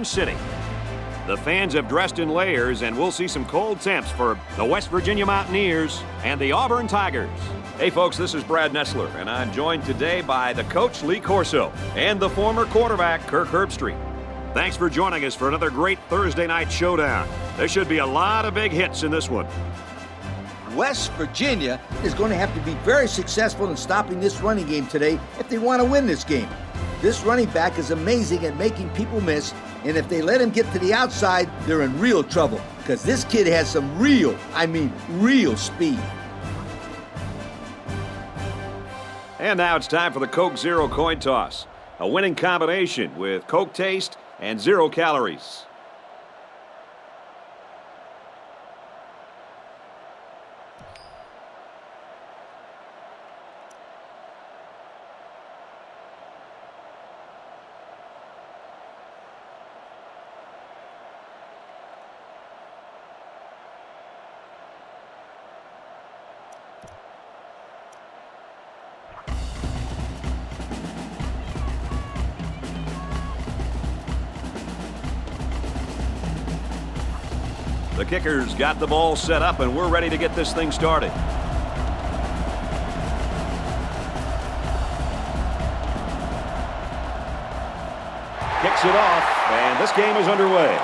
Sound City. The fans have dressed in layers, and we'll see some cold temps for the West Virginia Mountaineers and the Auburn Tigers. Hey, folks, this is Brad Nessler, and I'm joined today by the coach, Lee Corso, and the former quarterback, Kirk Herbstreit. Thanks for joining us for another great Thursday night showdown. There should be a lot of big hits in this one. West Virginia is going to have to be very successful in stopping this running game today if they want to win this game. This running back is amazing at making people miss, and if they let him get to the outside, they're in real trouble because this kid has some real speed. And now it's time for the Coke Zero coin toss, a winning combination with Coke taste and 0 calories. The kicker's got the ball set up, and we're ready to get this thing started. Kicks it off, and this game is underway.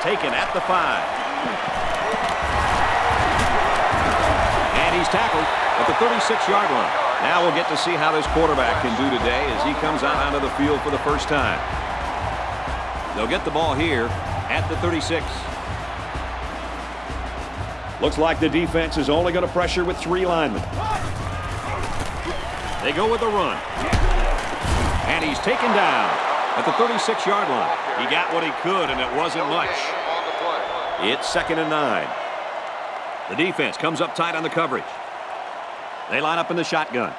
Taken at the 5. And he's tackled at the 36-yard line. Now we'll get to see how this quarterback can do today as he comes out onto the field for the first time. They'll get the ball here at the 36. Looks like the defense is only going to pressure with 3 linemen. They go with the run. And he's taken down at the 36-yard line. He got what he could, and it wasn't much. It's 2nd and 9. The defense comes up tight on the coverage. They line up in the shotgun.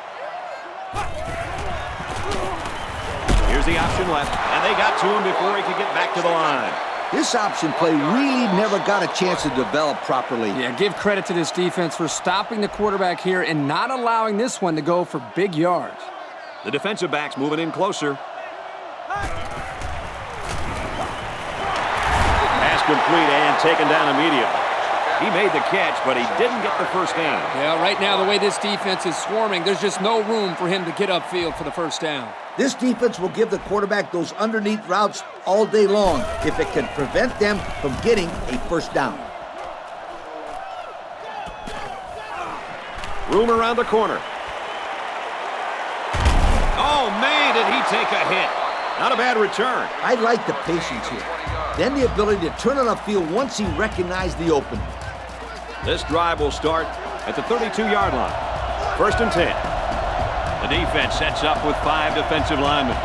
Here's the option left, and they got to him before he could get back to the line. This option play really never got a chance to develop properly. Yeah, give credit to this defense for stopping the quarterback here and not allowing this one to go for big yards. The defensive back's moving in closer. Pass complete and taken down immediately. He made the catch, but he didn't get the first down. Yeah, right now, the way this defense is swarming, there's just no room for him to get upfield for the first down. This defense will give the quarterback those underneath routes all day long if it can prevent them from getting a first down. Room around the corner. Oh, man, did he take a hit. Not a bad return. I like the patience here. Then the ability to turn on the field once he recognized the opening. This drive will start at the 32-yard line. 1st and 10. The defense sets up with 5 defensive linemen.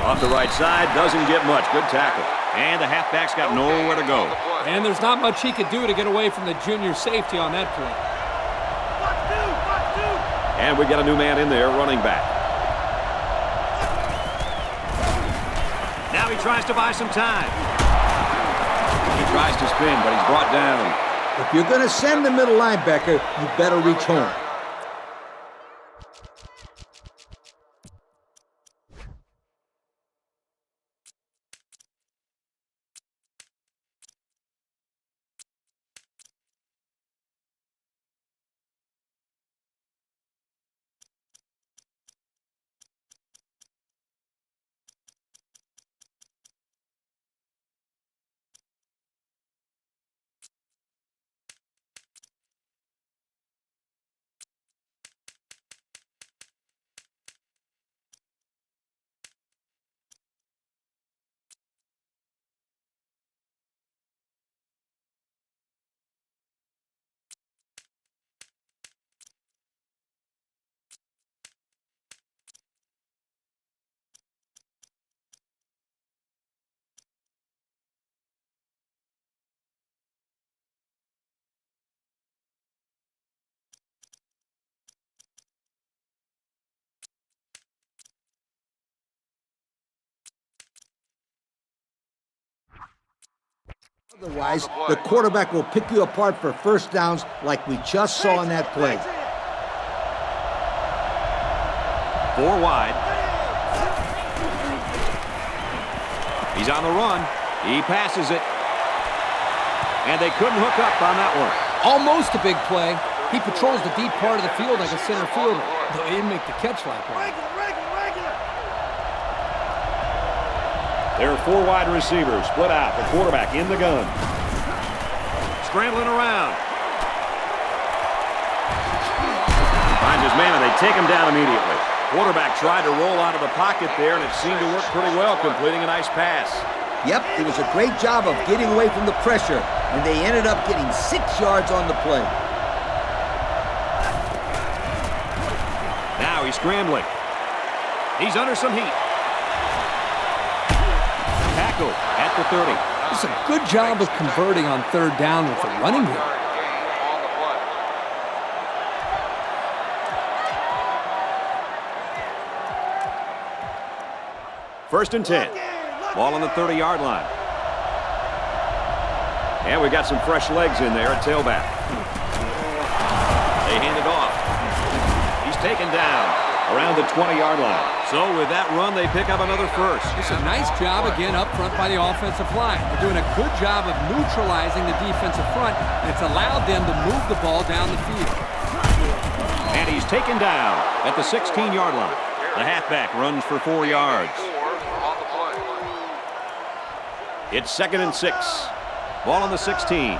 Off the right side, doesn't get much. Good tackle. And the halfback's got nowhere to go. And there's not much he could do to get away from the junior safety on that play. And we got a new man in there, running back. Now he tries to buy some time. He tries to spin, but he's brought down. If you're going to send the middle linebacker, you better reach home. Otherwise, the quarterback will pick you apart for first downs like we just saw in that play. 4 wide. on the run. He passes it. And they couldn't hook up on that one. Almost a big play. He patrols the deep part of the field like a center fielder, though he didn't make the catch like that. There are 4 wide receivers split out. The quarterback in the gun. Scrambling around. Finds his man, and they take him down immediately. Quarterback tried to roll out of the pocket there, and it seemed to work pretty well, completing a nice pass. Yep, it was a great job of getting away from the pressure, and they ended up getting 6 yards on the play. Now he's scrambling. He's under some heat. Tackle at the 30. It's a good job of converting on 3rd down with the running game. First and 10. Ball on the 30-yard line. And we got some fresh legs in there at tailback. They hand it off. He's taken down around the 20-yard line. So with that run, they pick up another first. It's a nice job again up front by the offensive line. They're doing a good job of neutralizing the defensive front, and it's allowed them to move the ball down the field. And he's taken down at the 16-yard line. The halfback runs for 4 yards. It's 2nd and 6. Ball on the 16.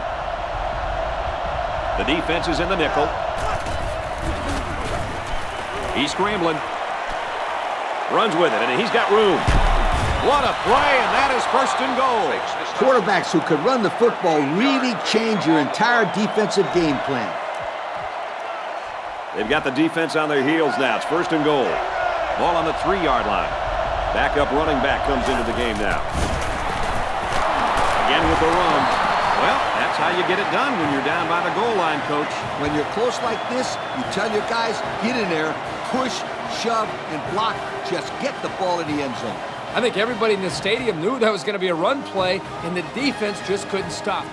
The defense is in the nickel. He's scrambling. Runs with it, and he's got room. What a play, and that is 1st and goal. Quarterbacks who could run the football really change your entire defensive game plan. They've got the defense on their heels now. It's 1st and goal. Ball on the 3-yard line. Backup running back comes into the game now. Again with the run. Well, that's how you get it done when you're down by the goal line, Coach. When you're close like this, you tell your guys, get in there, push, shove, and block. Just get the ball in the end zone. I think everybody in the stadium knew that was going to be a run play, and the defense just couldn't stop.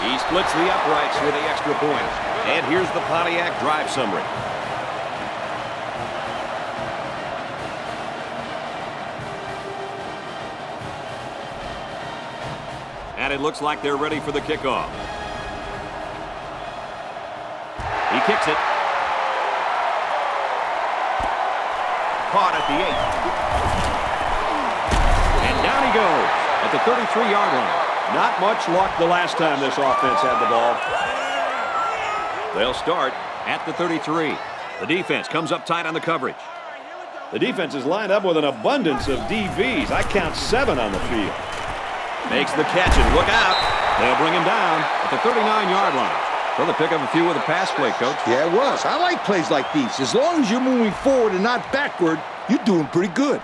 He splits the uprights with the extra point. And here's the Pontiac drive summary. And it looks like they're ready for the kickoff. He kicks it. Caught at the 8. And down he goes at the 33-yard line. Not much luck the last time this offense had the ball. They'll start at the 33. The defense comes up tight on the coverage. The defense is lined up with an abundance of DBs. I count 7 on the field. Makes the catch, and look out. They'll bring him down at the 39-yard line. So they pick up a few with a pass play, Coach. Yeah, it was. I like plays like these. As long as you're moving forward and not backward, you're doing pretty good.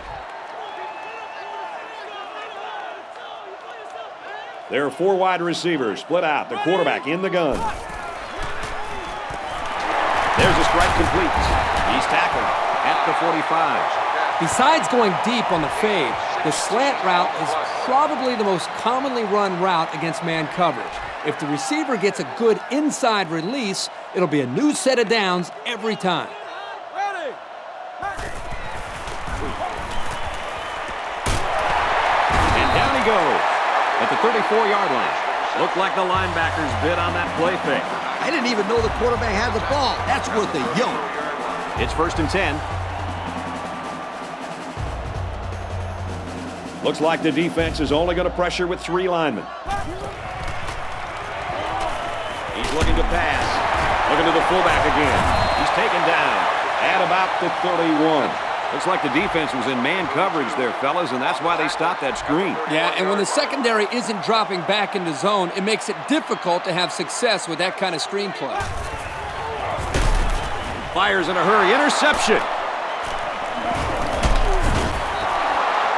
There are 4 wide receivers split out. The quarterback in the gun. There's a strike complete. He's tackled at the 45. Besides going deep on the fade, the slant route is probably the most commonly run route against man coverage. If the receiver gets a good inside release, it'll be a new set of downs every time. And down he goes at the 34-yard line. Looked like the linebackers bid on that play fake. I didn't even know the quarterback had the ball. That's worth a yoke. It's 1st and 10. Looks like the defense is only going to pressure with 3 linemen. He's looking to pass. Looking to the fullback again. He's taken down at about the 31. Looks like the defense was in man coverage there, fellas, and that's why they stopped that screen. Yeah, and when the secondary isn't dropping back into zone, it makes it difficult to have success with that kind of screen play. Fires in a hurry. Interception.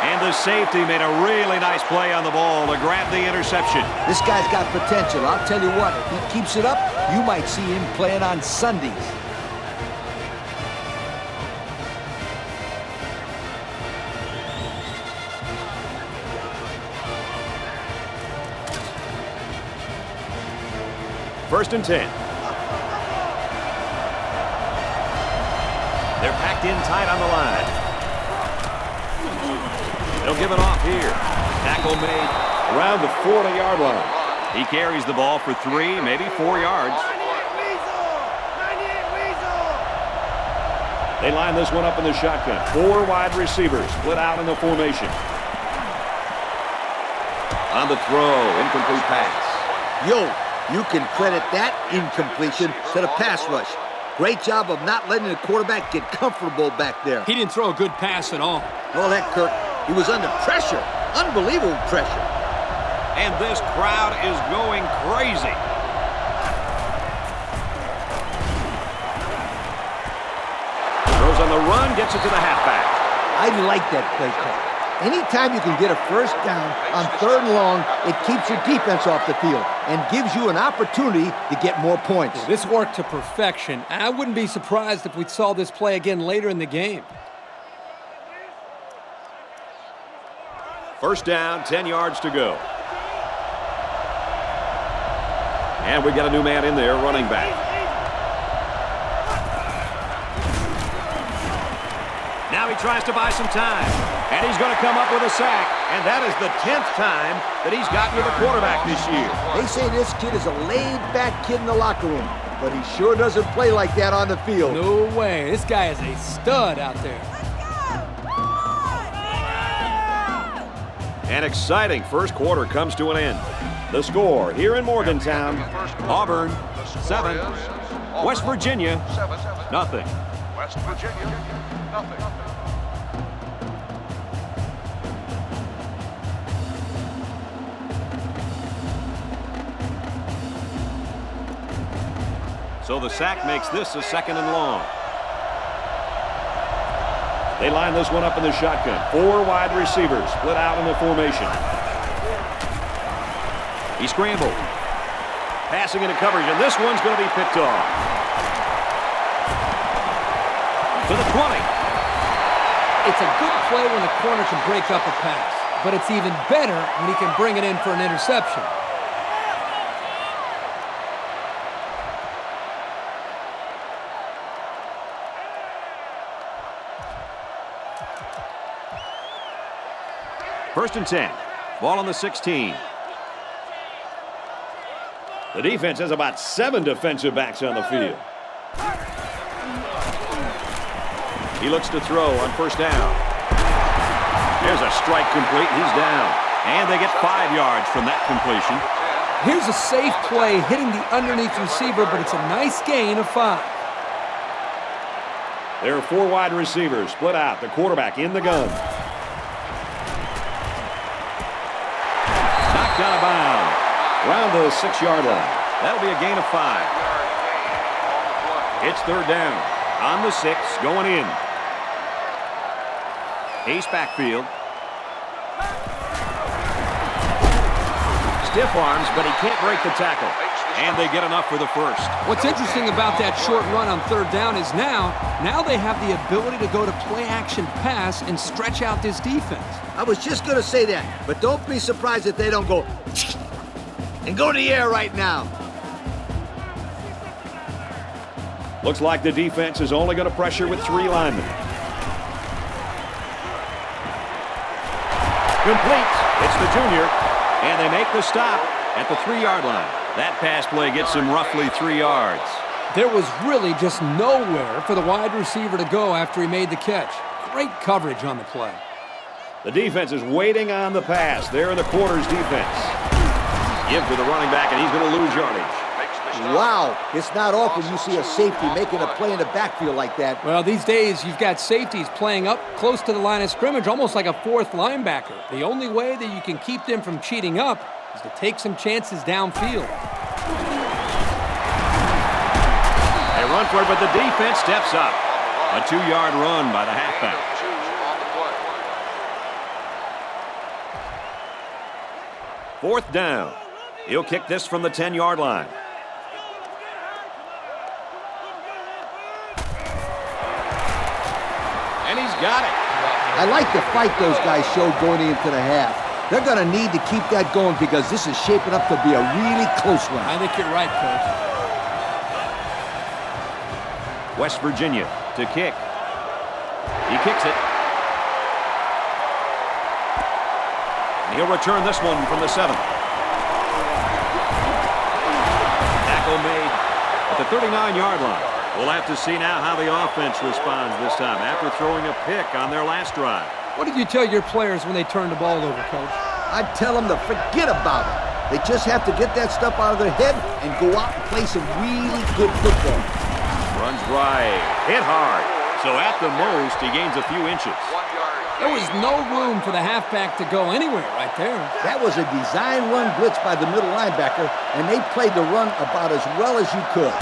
And the safety made a really nice play on the ball to grab the interception. This guy's got potential. I'll tell you what, if he keeps it up, you might see him playing on Sundays. First and 10. They're packed in tight on the line. They'll give it off here. Tackle made around the 40-yard line. He carries the ball for 3, maybe 4 yards. They line this one up in the shotgun. 4 wide receivers split out in the formation. On the throw, incomplete pass. Yo, you can credit that incompletion to the pass rush. Great job of not letting the quarterback get comfortable back there. He didn't throw a good pass at all. All that, Kirk. He was under pressure. Unbelievable pressure. And this crowd is going crazy. Throws on the run, gets it to the halfback. I like that play call. Anytime you can get a first down on 3rd and long, it keeps your defense off the field and gives you an opportunity to get more points. This worked to perfection. I wouldn't be surprised if we saw this play again later in the game. First down, 10 yards to go. And we got a new man in there, running back. Now he tries to buy some time. And he's going to come up with a sack. And that is the 10th time that he's gotten to the quarterback this year. They say this kid is a laid-back kid in the locker room, but he sure doesn't play like that on the field. No way. This guy is a stud out there. An exciting first quarter comes to an end. The score here in Morgantown, Auburn 7, West Virginia 0. West Virginia 0. So the sack makes this a 2nd and long. They line this one up in the shotgun. 4 wide receivers split out in the formation. He scrambled. Passing into coverage, and this one's going to be picked off. To the 20. It's a good play when the corner can break up a pass, but it's even better when he can bring it in for an interception. First and 10. Ball on the 16. The defense has about 7 defensive backs on the field. He looks to throw on first down. There's a strike complete. He's down. And they get 5 yards from that completion. Here's a safe play hitting the underneath receiver, but it's a nice gain of 5. There are 4 wide receivers split out. The quarterback in the gun. Knocked out of bounds. Around the 6-yard line. That'll be a gain of 5. It's 3rd down. On the 6, going in. Ace backfield. Stiff arms, but he can't break the tackle. And they get enough for the first. What's interesting about that short run on 3rd down is now they have the ability to go to play-action pass and stretch out this defense. I was just going to say that, but don't be surprised if they don't go and go to the air right now. Looks like the defense is only going to pressure with 3 linemen. Complete. It's the junior. And they make the stop at the 3-yard line. That pass play gets him roughly 3 yards. There was really just nowhere for the wide receiver to go after he made the catch. Great coverage on the play. The defense is waiting on the pass. There in the quarters defense. Give to the running back, and he's going to lose yardage. Wow, it's not often you see a safety making a play in the backfield like that. Well, these days, you've got safeties playing up close to the line of scrimmage, almost like a fourth linebacker. The only way that you can keep them from cheating up is to take some chances downfield. They run for it, but the defense steps up. A 2-yard run by the halfback. Fourth down. He'll kick this from the 10-yard line. And he's got it. I like the fight those guys showed going into the half. They're going to need to keep that going because this is shaping up to be a really close one. I think you're right, Coach. West Virginia to kick. He kicks it. And he'll return this one from the 7. Tackle made at the 39-yard line. We'll have to see now how the offense responds this time after throwing a pick on their last drive. What did you tell your players when they turned the ball over, Coach? I'd tell them to forget about it. They just have to get that stuff out of their head and go out and play some really good football. Runs right, hit hard. So at the most, he gains a few inches. There was no room for the halfback to go anywhere right there. That was a design run blitz by the middle linebacker, and they played the run about as well as you could.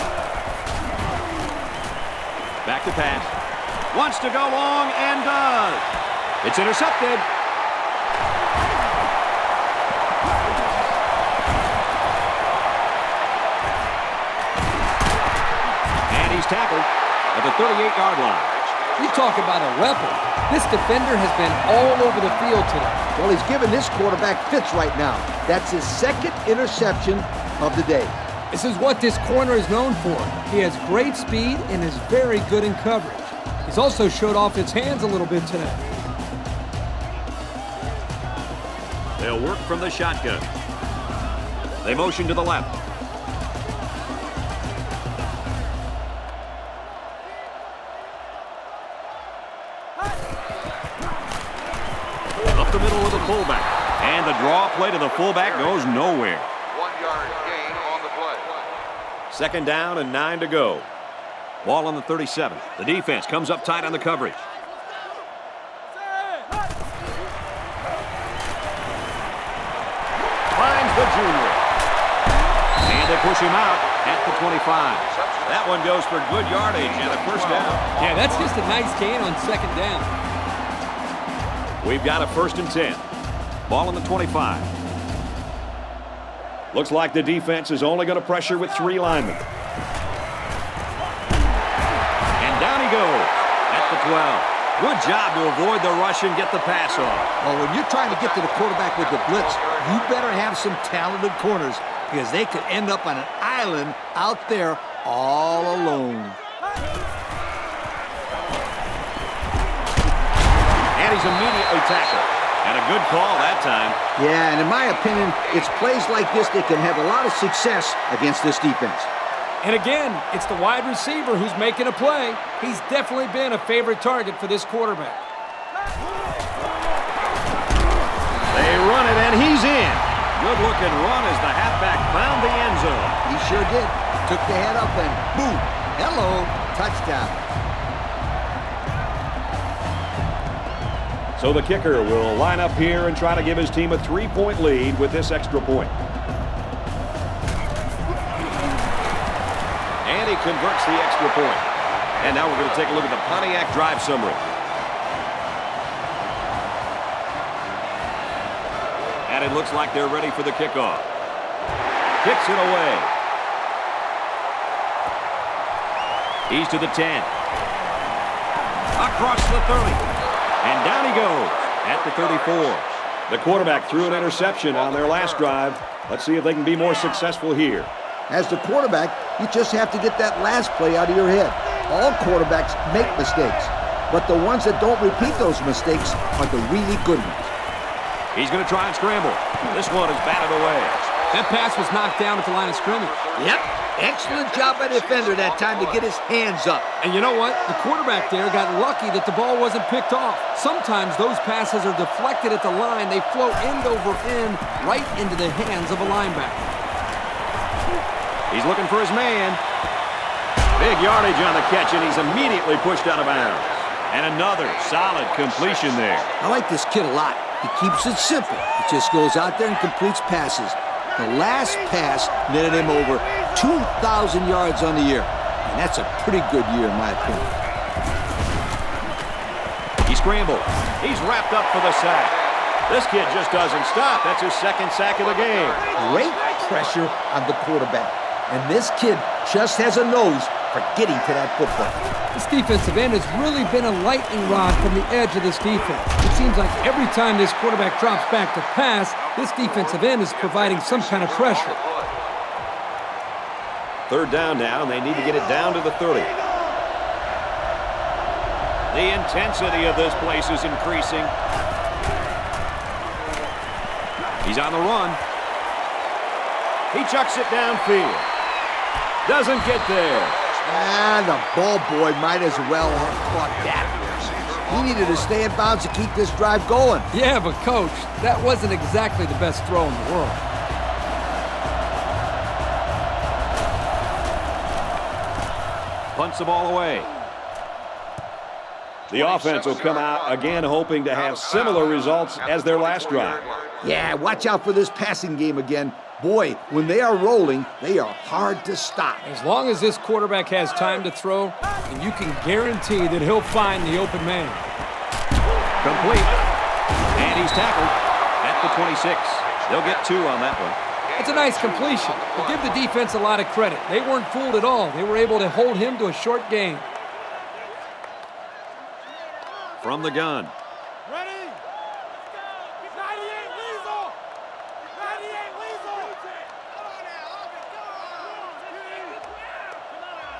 Back to pass. Wants to go long and does. It's intercepted. And he's tackled at the 38-yard line. You talk about a weapon. This defender has been all over the field today. Well, he's giving this quarterback fits right now. That's his second interception of the day. This is what this corner is known for. He has great speed and is very good in coverage. He's also showed off his hands a little bit today. They'll work from the shotgun. They motion to the left. Up the middle of the fullback. And the draw play to the fullback goes nowhere. 1-yard gain on the play. Second down and 9 to go. Ball on the 37. The defense comes up tight on the coverage. Finds the junior. And they push him out at the 25. That one goes for good yardage and a first down. Yeah, that's just a nice gain on second down. We've got a 1st and 10. Ball on the 25. Looks like the defense is only going to pressure with 3 linemen. And down he goes at the 12. Good job to avoid the rush and get the pass off. Well, when you're trying to get to the quarterback with the blitz, you better have some talented corners because they could end up on an island out there all alone. And he's immediately tackled. And a good call that time. Yeah, and in my opinion, it's plays like this that can have a lot of success against this defense. And again, it's the wide receiver who's making a play. He's definitely been a favorite target for this quarterback. They run it, and he's in. Good-looking run as the halfback found the end zone. He sure did. Took the head up and boom. Hello, touchdown. So the kicker will line up here and try to give his team a 3-point lead with this extra point. And he converts the extra point. And now we're going to take a look at the Pontiac drive summary. And it looks like they're ready for the kickoff. Kicks it away. He's to the 10. Across the 30. And down he goes at the 34. The quarterback threw an interception on their last drive. Let's see if they can be more successful here. As the quarterback, you just have to get that last play out of your head. All quarterbacks make mistakes, but the ones that don't repeat those mistakes are the really good ones. He's going to try and scramble. This one is batted away. That pass was knocked down at the line of scrimmage. Yep, excellent job by the defender that time to get his hands up. And you know what? The quarterback there got lucky that the ball wasn't picked off. Sometimes those passes are deflected at the line. They float end over end right into the hands of a linebacker. He's looking for his man. Big yardage on the catch, and he's immediately pushed out of bounds. And another solid completion there. I like this kid a lot. He keeps it simple. He just goes out there and completes passes. The last pass netted him over 2,000 yards on the year. And that's a pretty good year, in my opinion. He scrambled. He's wrapped up for the sack. This kid just doesn't stop. That's his second sack of the game. Great pressure on the quarterback. And this kid just has a nose for getting to that football. This defensive end has really been a lightning rod from the edge of this defense. It seems like every time this quarterback drops back to pass, this defensive end is providing some kind of pressure. Third down now, and they need to get it down to the 30. The intensity of this place is increasing. He's on the run. He chucks it downfield. Doesn't get there. And the ball boy might as well have caught that. He needed to stay in bounds to keep this drive going. Yeah, but Coach, that wasn't exactly the best throw in the world. Punts the ball away. The offense will come out again hoping to have similar results as their last drive. Yeah, watch out for this passing game again. Boy, when they are rolling, they are hard to stop. As long as this quarterback has time to throw, and you can guarantee that he'll find the open man. Complete. And he's tackled at the 26. They'll get 2 on that one. It's a nice completion, but give the defense a lot of credit. They weren't fooled at all. They were able to hold him to a short gain. From the gun. Ready? Let's go. 98 Weasel. 98 Weasel. Come on now, Auburn, come on.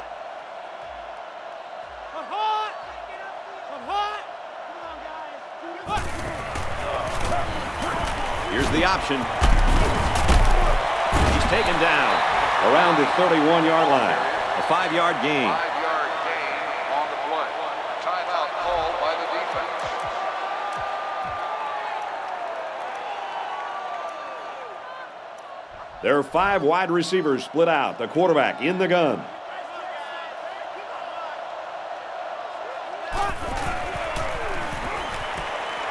I'm hot. I'm hot. Come on, guys. Here's the option. He's taken down around the 31-yard line. A 5-yard gain. 5-yard gain on the play. Timeout called by the defense. There are 5 wide receivers split out. The quarterback in the gun.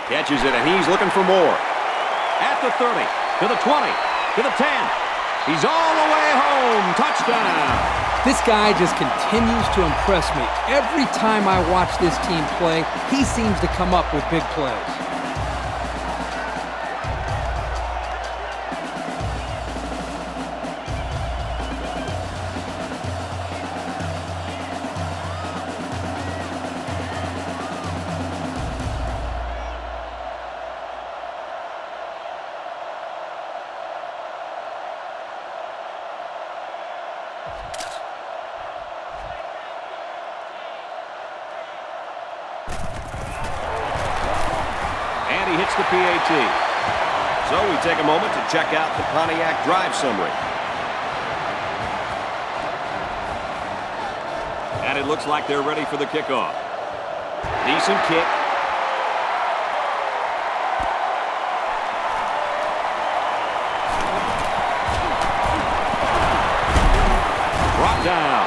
Catches it, and he's looking for more. At the 30, to the 20, to the 10. He's all the way home. Touchdown. This guy just continues to impress me. Every time I watch this team play, he seems to come up with big plays. And he hits the PAT. So we take a moment to check out the Pontiac drive summary. And it looks like they're ready for the kickoff. Decent kick. Brought down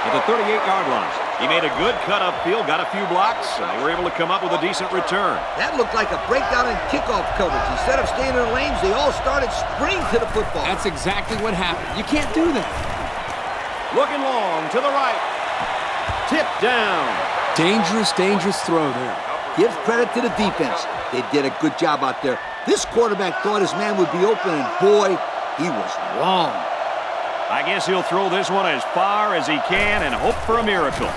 at the 38-yard line. He made a good cut upfield, got a few blocks, and they were able to come up with a decent return. That looked like a breakdown in kickoff coverage. Instead of staying in their lanes, they all started sprinting to the football. That's exactly what happened. You can't do that. Looking long to the right. Tipped down. Dangerous, dangerous throw there. Give credit to the defense. They did a good job out there. This quarterback thought his man would be open, and boy, he was wrong. I guess he'll throw this one as far as he can and hope for a miracle.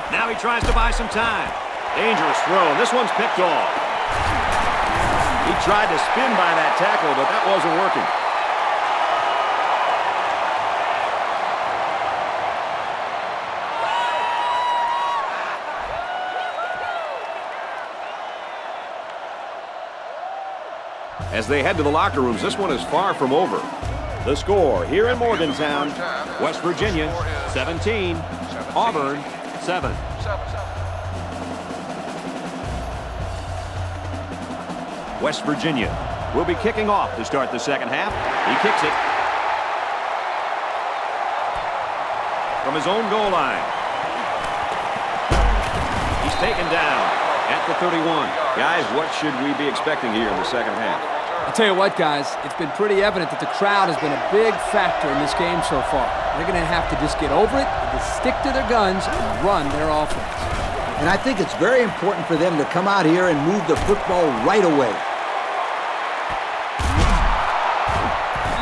Now he tries to buy some time. Dangerous throw. This one's picked off. He tried to spin by that tackle, but that wasn't working. As they head to the locker rooms, this one is far from over. The score here in Morgantown, West Virginia, 17, Auburn, 7. West Virginia will be kicking off to start the second half. He kicks it. from his own goal line. He's taken down at the 31. Guys, what should we be expecting here in the second half? I'll tell you what, guys, it's been pretty evident that the crowd has been a big factor in this game so far. They're going to have to just get over it, and just stick to their guns, and run their offense. And I think it's very important for them to come out here and move the football right away.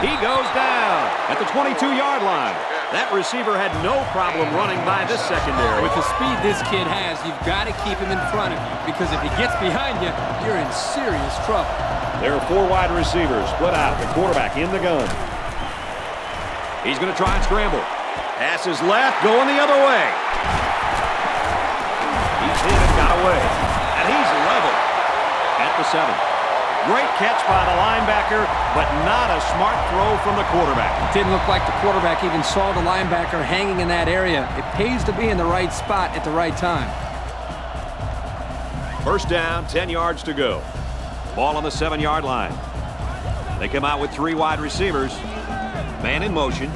He goes down at the 22-yard line. That receiver had no problem running by this secondary. With the speed this kid has, you've got to keep him in front of you, because if he gets behind you, you're in serious trouble. There are 4 wide receivers split out. The quarterback in the gun. He's going to try and scramble. Pass is left, going the other way. He's hit and got away. And he's level at the 7. Great catch by the linebacker, but not a smart throw from the quarterback. It didn't look like the quarterback even saw the linebacker hanging in that area. It pays to be in the right spot at the right time. First down, 10 yards to go. Ball on the 7-yard line. They come out with 3 wide receivers. Man in motion.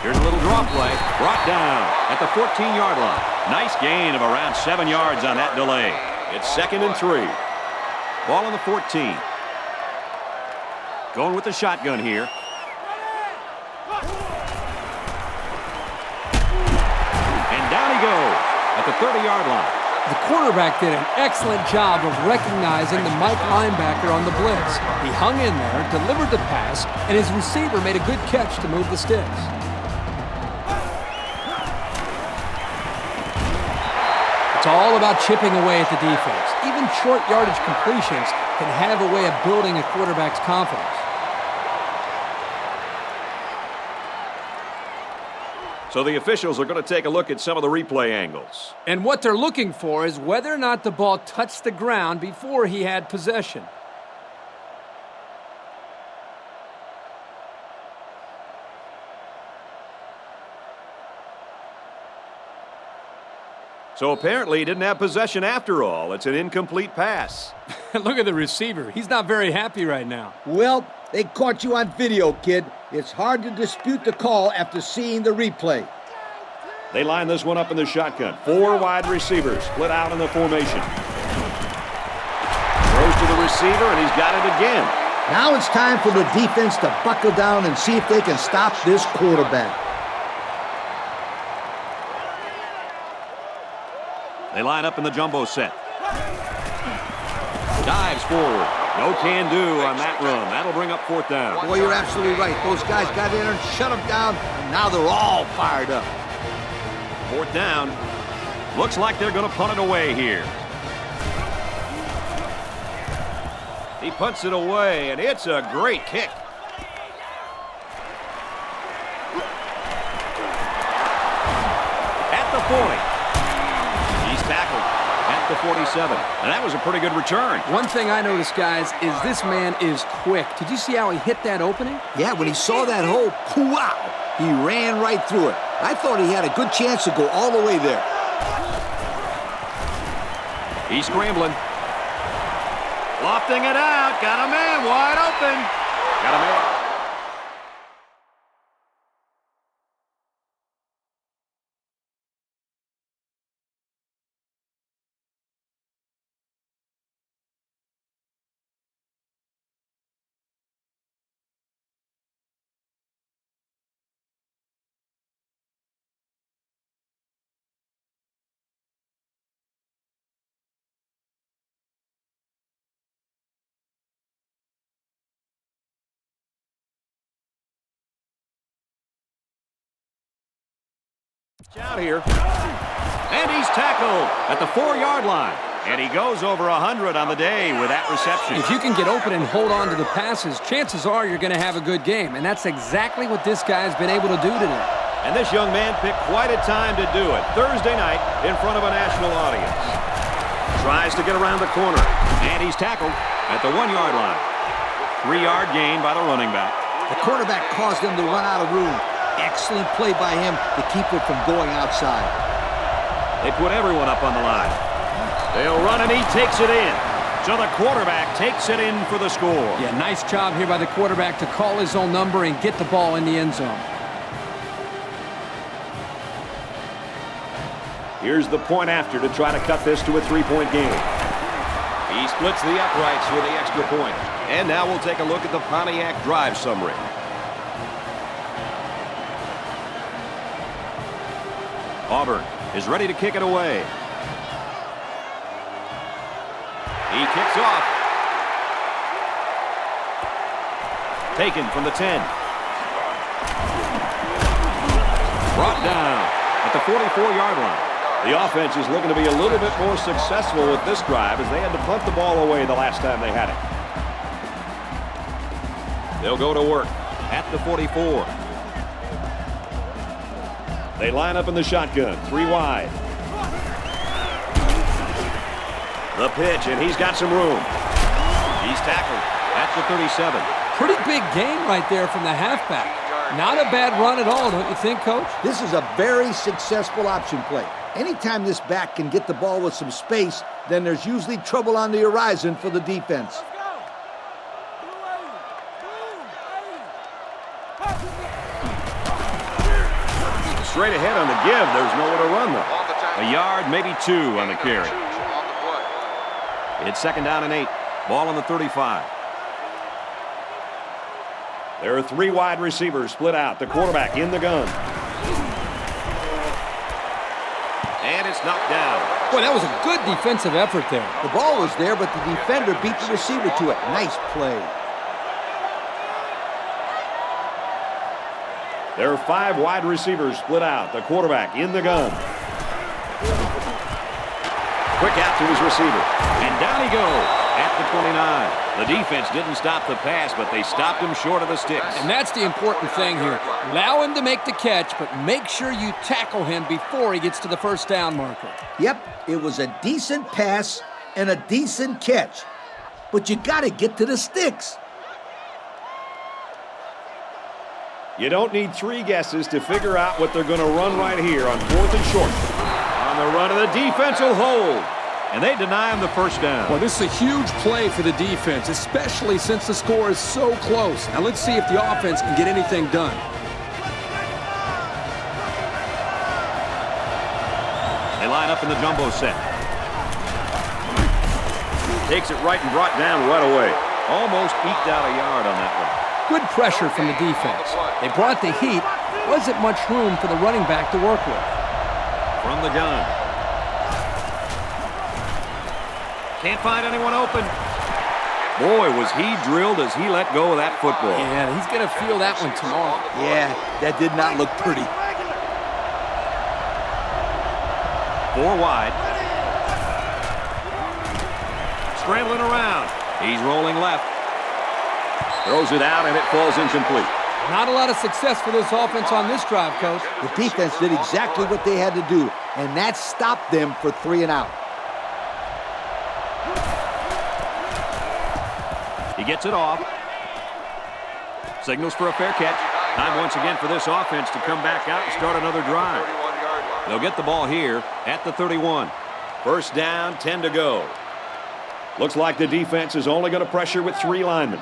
Here's a little draw play. Brought down at the 14-yard line. Nice gain of around 7 yards on that delay. It's 2nd and 3. Ball on the 14. Going with the shotgun here. And down he goes at the 30-yard line. The quarterback did an excellent job of recognizing the Mike linebacker on the blitz. He hung in there, delivered the pass, and his receiver made a good catch to move the sticks. It's all about chipping away at the defense. Even short yardage completions can have a way of building a quarterback's confidence. So the officials are going to take a look at some of the replay angles. And what they're looking for is whether or not the ball touched the ground before he had possession. So apparently he didn't have possession after all. It's an incomplete pass. Look at the receiver. He's not very happy right now. Well, they caught you on video, kid. It's hard to dispute the call after seeing the replay. They line this one up in the shotgun. 4 wide receivers split out in the formation. Throws to the receiver, and he's got it again. Now it's time for the defense to buckle down and see if they can stop this quarterback. They line up in the jumbo set. Dives forward. No can do on that run. That'll bring up 4th down. Boy, you're absolutely right. Those guys got in there and shut them down, and now they're all fired up. 4th down. Looks like they're going to punt it away here. He punts it away, and it's a great kick. At the 40. He's tackled at the 47. And that was a pretty good return. One thing I noticed, guys, is this man is quick. Did you see how he hit that opening? Yeah, when he saw that hole, wow, he ran right through it. I thought he had a good chance to go all the way there. He's scrambling. Lofting it out. Got a man wide open. Got a man. Out here, and he's tackled at the 4-yard line, and he goes over 100 on the day with that reception. If you can get open and hold on to the passes, chances are you're going to have a good game, and that's exactly what this guy's been able to do today. And this young man picked quite a time to do it. Thursday night in front of a national audience. Tries to get around the corner, and he's tackled at the 1-yard line. 3-yard gain by the running back. The quarterback caused them to run out of room. Excellent play by him to keep it from going outside. They put everyone up on the line. They'll run, and he takes it in. So the quarterback takes it in for the score. Yeah, nice job here by the quarterback to call his own number and get the ball in the end zone. Here's the point after to try to cut this to a 3-point game. He splits the uprights for the extra point. And now we'll take a look at the Pontiac drive summary. Auburn is ready to kick it away. He kicks off. Taken from the 10. Brought down at the 44-yard line. The offense is looking to be a little bit more successful with this drive as they had to punt the ball away the last time they had it. They'll go to work at the 44. They line up in the shotgun, 3 wide. The pitch, and he's got some room. He's tackled at the 37. Pretty big gain right there from the halfback. Not a bad run at all, don't you think, Coach? This is a very successful option play. Anytime this back can get the ball with some space, then there's usually trouble on the horizon for the defense. Straight ahead on the give. There's nowhere to run, though. A yard, maybe 2 on the carry. It's 2nd down and 8. Ball on the 35. There are 3 wide receivers split out. The quarterback in the gun. And it's knocked down. Boy, that was a good defensive effort there. The ball was there, but the defender beat the receiver to it. Nice play. There are 5 wide receivers split out. The quarterback in the gun. Quick out to his receiver. And down he goes at the 29. The defense didn't stop the pass, but they stopped him short of the sticks. And that's the important thing here. Allow him to make the catch, but make sure you tackle him before he gets to the first down marker. Yep, it was a decent pass and a decent catch. But you got to get to the sticks. You don't need 3 guesses to figure out what they're going to run right here on 4th and short. On the run, of the defense will hold. And they deny him the first down. Well, this is a huge play for the defense, especially since the score is so close. Now let's see if the offense can get anything done. They line up in the jumbo set. Takes it right and brought down right away. Almost eked out a yard on that one. Good pressure from the defense. They brought the heat. Wasn't much room for the running back to work with. From the gun. Can't find anyone open. Boy, was he drilled as he let go of that football. Yeah, he's going to feel that one tomorrow. Yeah, that did not look pretty. 4 wide. Scrambling around. He's rolling left. Throws it out, and it falls incomplete. Not a lot of success for this offense on this drive, Coach. The defense did exactly what they had to do, and that stopped them for 3 and out. He gets it off. Signals for a fair catch. Time once again for this offense to come back out and start another drive. They'll get the ball here at the 31. First down, 10 to go. Looks like the defense is only going to pressure with 3 linemen.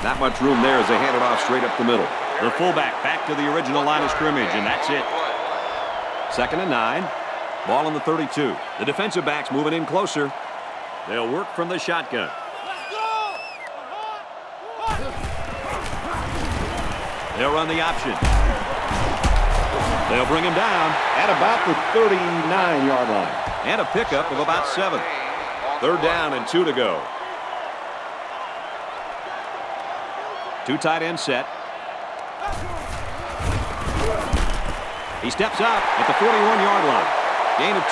Not much room there as they hand it off straight up the middle. The fullback back to the original line of scrimmage, and that's it. 2nd and 9. Ball on the 32. The defensive backs moving in closer. They'll work from the shotgun. They'll run the option. They'll bring him down at about the 39-yard line. And a pickup of about 7. 3rd down and 2 to go. 2 tight end set. He steps up at the 41-yard line. Gain of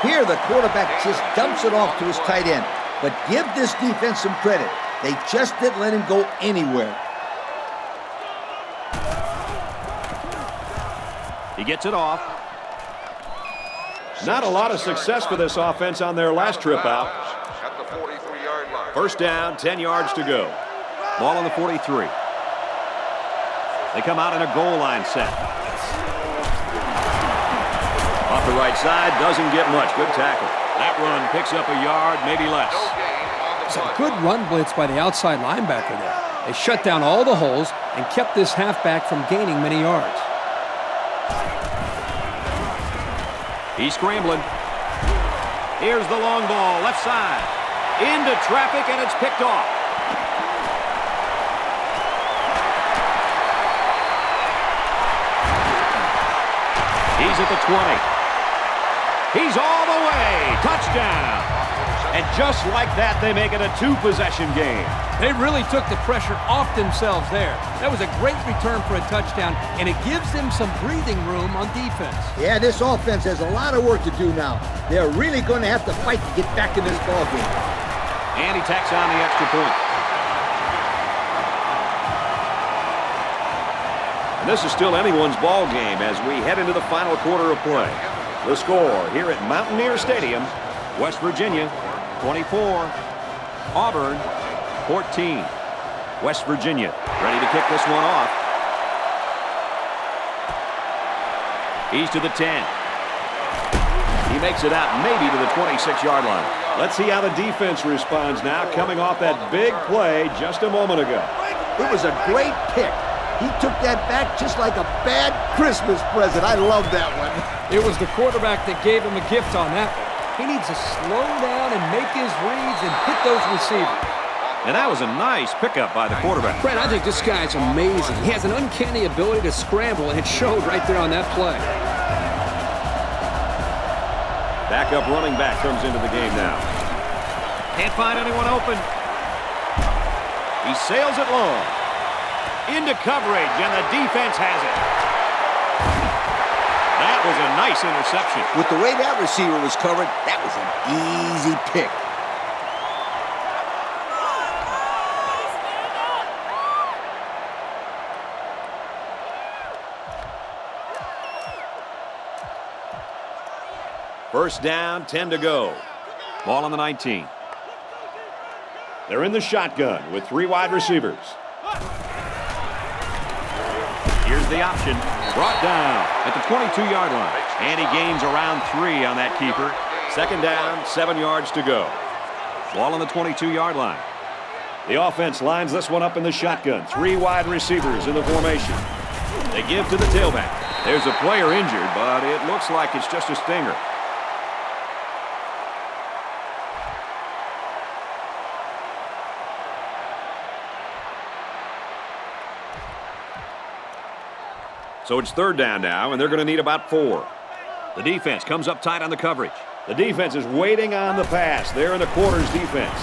2. Here, the quarterback just dumps it off to his tight end. But give this defense some credit. They just didn't let him go anywhere. He gets it off. Not a lot of success for this offense on their last trip out. At the 43-yard line. First down, 10 yards to go. Ball on the 43. They come out in a goal line set. the right side, doesn't get much. Good tackle. That run picks up a yard, maybe less. No gain on the It's a play. good run blitz by the outside linebacker there. They shut down all the holes and kept this halfback from gaining many yards. He's scrambling. Here's the long ball, left side. Into traffic, and it's picked off. He's at the 20. He's all the way. Touchdown. And just like that, they make it a two-possession game. They really took the pressure off themselves there. That was a great return for a touchdown, and it gives them some breathing room on defense. Yeah, this offense has a lot of work to do now. They're really going to have to fight to get back in this ball game. And he tacks on the extra point. And this is still anyone's ball game as we head into the final quarter of play. The score here at Mountaineer Stadium, West Virginia 24, Auburn 14. West Virginia ready to kick this one off. He's to the 10. He makes it out maybe to the 26-yard line. Let's see how the defense responds now, coming off that big play just a moment ago. It was a great pick. He took that back just like a bad Christmas present. I love that one. It was the quarterback that gave him a gift on that one. He needs to slow down and make his reads and hit those receivers. And that was a nice pickup by the quarterback. Brad, I think this guy's amazing. He has an uncanny ability to scramble, and it showed right there on that play. Backup running back comes into the game now. Can't find anyone open. He sails it long. Into coverage, and the defense has it. That was a nice interception. With the way that receiver was covered, that was an easy pick. First down, 10 to go. Ball on the 19. They're in the shotgun with three wide receivers. Here's the option. Brought down at the 22-yard line. And he gains around 3 on that keeper. Second down, 7 yards to go. Ball on the 22-yard line. The offense lines this one up in the shotgun. 3 wide receivers in the formation. They give to the tailback. There's a player injured, but it looks like it's just a stinger. So it's third down now, and they're going to need about 4. The defense comes up tight on the coverage. The defense is waiting on the pass. They're in the quarters defense.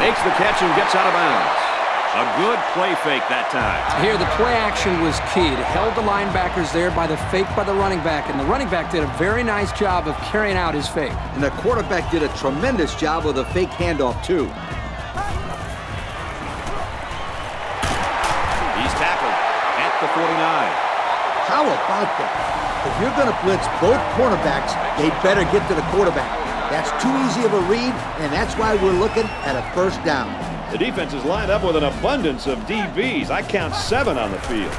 Makes the catch and gets out of bounds. A good play fake that time. Here, the play action was key. It held the linebackers there by the fake by the running back, and the running back did a very nice job of carrying out his fake. And the quarterback did a tremendous job with a fake handoff, too. The 49. How about that? If you're going to blitz both cornerbacks, they better get to the quarterback. That's too easy of a read, and that's why we're looking at a first down. The defense is lined up with an abundance of DBs. I count 7 on the field.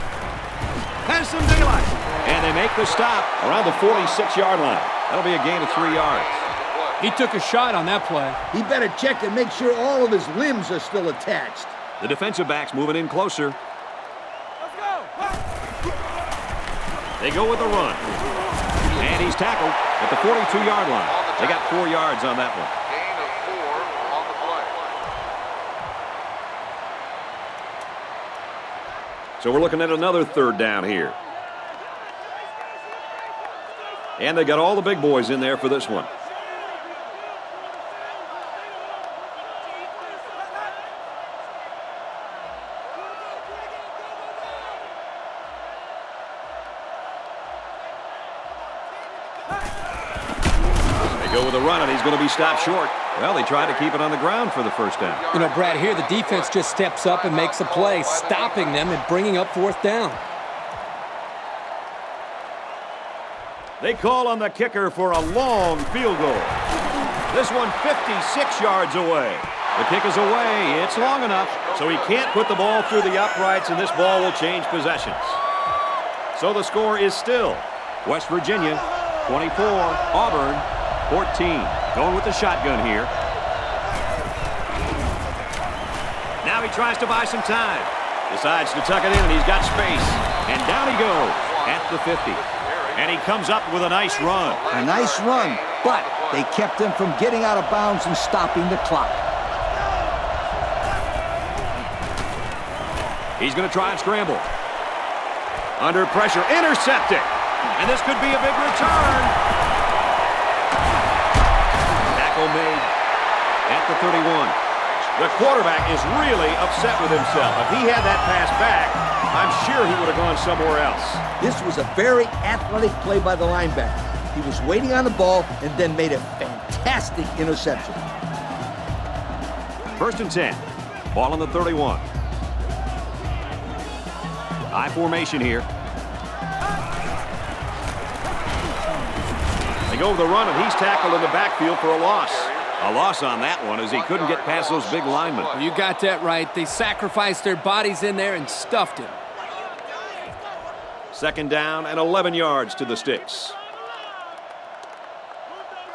Has some daylight. And they make the stop around the 46-yard line. That'll be a gain of 3 yards. He took a shot on that play. He better check and make sure all of his limbs are still attached. The defensive backs moving in closer. They go with the run. And he's tackled at the 42-yard line. They got 4 yards on that one. Gain of 4 on the play. So we're looking at another third down here. And they got all the big boys in there for this one. Go with a run, and he's going to be stopped short. Well, they tried to keep it on the ground for the first down. You know, Brad, here the defense just steps up and makes a play, stopping them and bringing up fourth down. They call on the kicker for a long field goal. This one 56 yards away. The kick is away. It's long enough, so he can't put the ball through the uprights, and this ball will change possessions. So the score is still West Virginia 24, Auburn 14. Going with the shotgun here. Now he tries to buy some time. Decides to tuck it in, and he's got space. And down he goes at the 50. And he comes up with a nice run. A nice run, but they kept him from getting out of bounds and stopping the clock. He's going to try and scramble. Under pressure, intercepted. And this could be a big return. Tackle made at the 31. The quarterback is really upset with himself. If he had that pass back, I'm sure he would have gone somewhere else. This was a very athletic play by the linebacker. He was waiting on the ball and then made a fantastic interception. 1st and 10. Ball on the 31. High formation here. They go with the run, and he's tackled in the backfield for a loss. A loss on that one as he couldn't get past those big linemen. You got that right. They sacrificed their bodies in there and stuffed him. 2nd down and 11 yards to the sticks.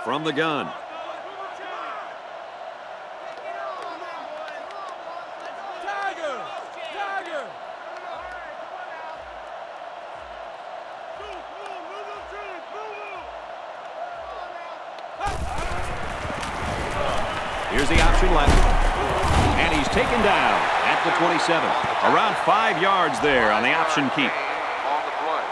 From the gun. Here's the option left. And he's taken down at the 27. Around 5 yards there on the option keep. On the play.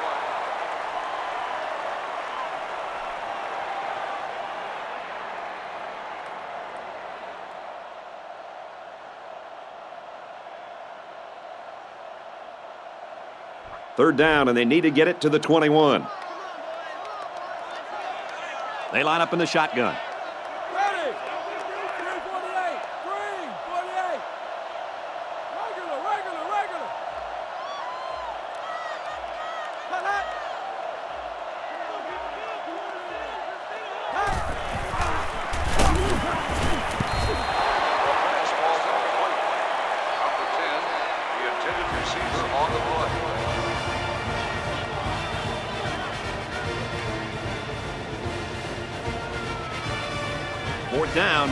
Third down, and they need to get it to the 21. They line up in the shotgun. Ready! 348! 348! Regular! Hut, hut! Pass ball incomplete. Number 10, the intended receiver on the play. Fourth down,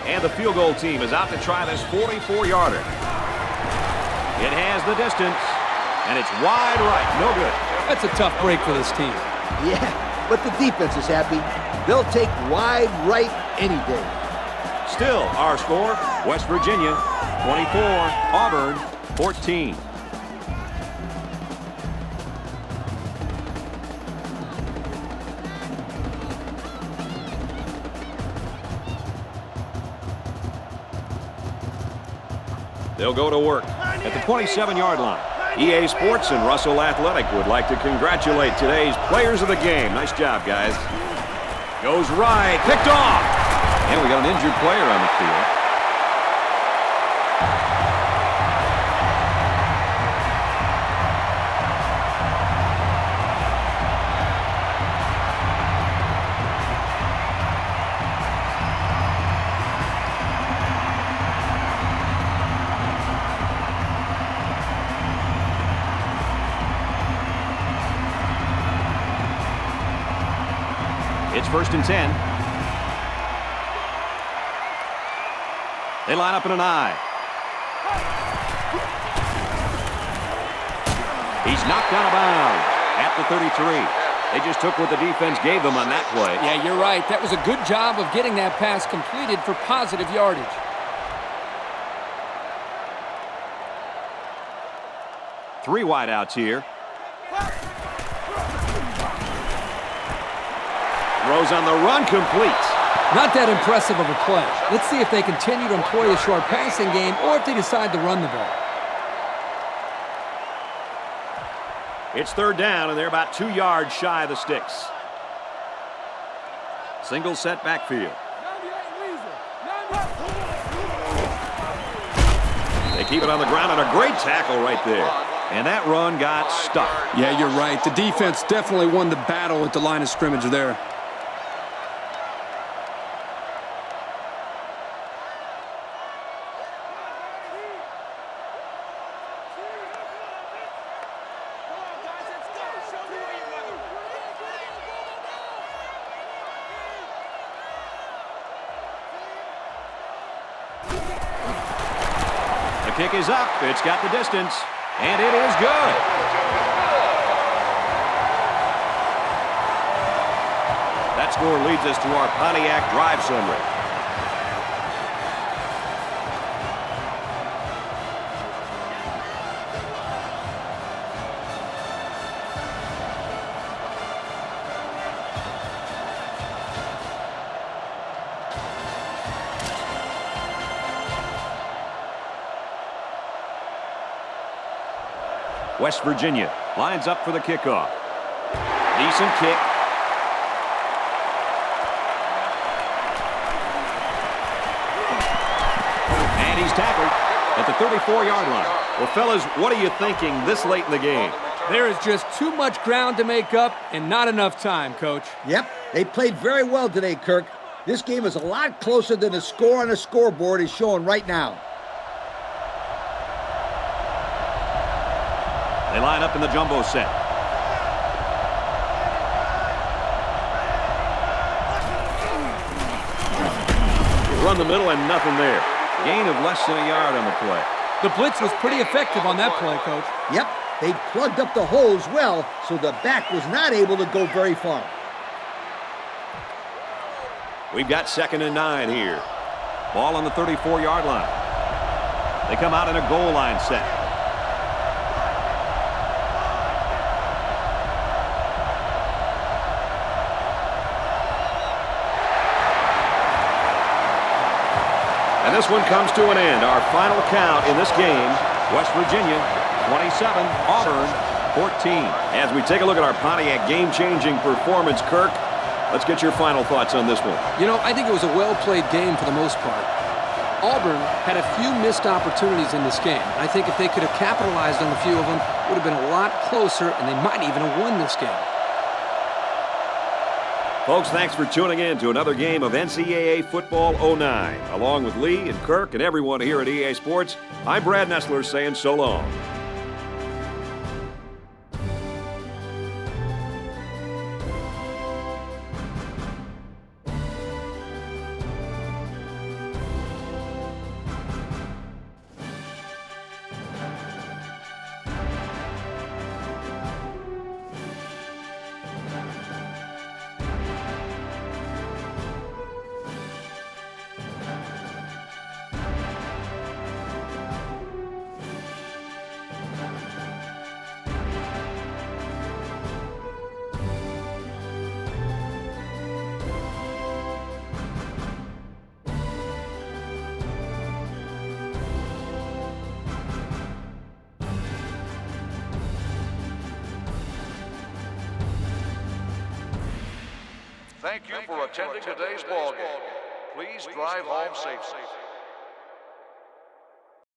and the field goal team is out to try this 44-yarder. It has the distance, and it's wide right. No good. That's a tough break for this team. Yeah, but the defense is happy. They'll take wide right any day. Still our score, West Virginia 24, Auburn 14. They'll go to work at the 27-yard line. EA Sports and Russell Athletic would like to congratulate today's players of the game. Nice job, guys. Goes right, picked off. And we got an injured player on the field. It's 1st and 10. They line up in an I. He's knocked out of bounds at the 33. They just took what the defense gave them on that play. Yeah, you're right. That was a good job of getting that pass completed for positive yardage. Three wideouts here. Throws on the run, complete. Not that impressive of a play. Let's see if they continue to employ the short passing game or if they decide to run the ball. It's 3rd down, and they're about 2 yards shy of the sticks. Single set backfield. They keep it on the ground, and a great tackle right there. And that run got stuck. Yeah, you're right. The defense definitely won the battle at the line of scrimmage there. kick is up. It's got the distance, and it is good. That score leads us to our Pontiac drive summary. West Virginia lines up for the kickoff. Decent kick. And he's tackled at the 34-yard line. Well, fellas, what are you thinking this late in the game? There is just too much ground to make up and not enough time, Coach. Yep, they played very well today, Kirk. This game is a lot closer than the score on the scoreboard is showing right now. They line up in the jumbo set. Run the middle and nothing there. Gain of less than a yard on the play. The blitz was pretty effective on that play, Coach. Yep, they plugged up the holes well, so the back was not able to go very far. We've got 2nd and 9 here. Ball on the 34-yard line. They come out in a goal line set. And this one comes to an end. Our final count in this game, West Virginia 27, Auburn 14. As we take a look at our Pontiac game-changing performance, Kirk, let's get your final thoughts on this one. You know, I think it was a well-played game for the most part. Auburn had a few missed opportunities in this game. I think if they could have capitalized on a few of them, it would have been a lot closer, and they might even have won this game. Folks, thanks for tuning in to another game of NCAA Football 09. Along with Lee and Kirk and everyone here at EA Sports, I'm Brad Nessler saying so long. Thank you for attending today's ball game. Please drive home safely.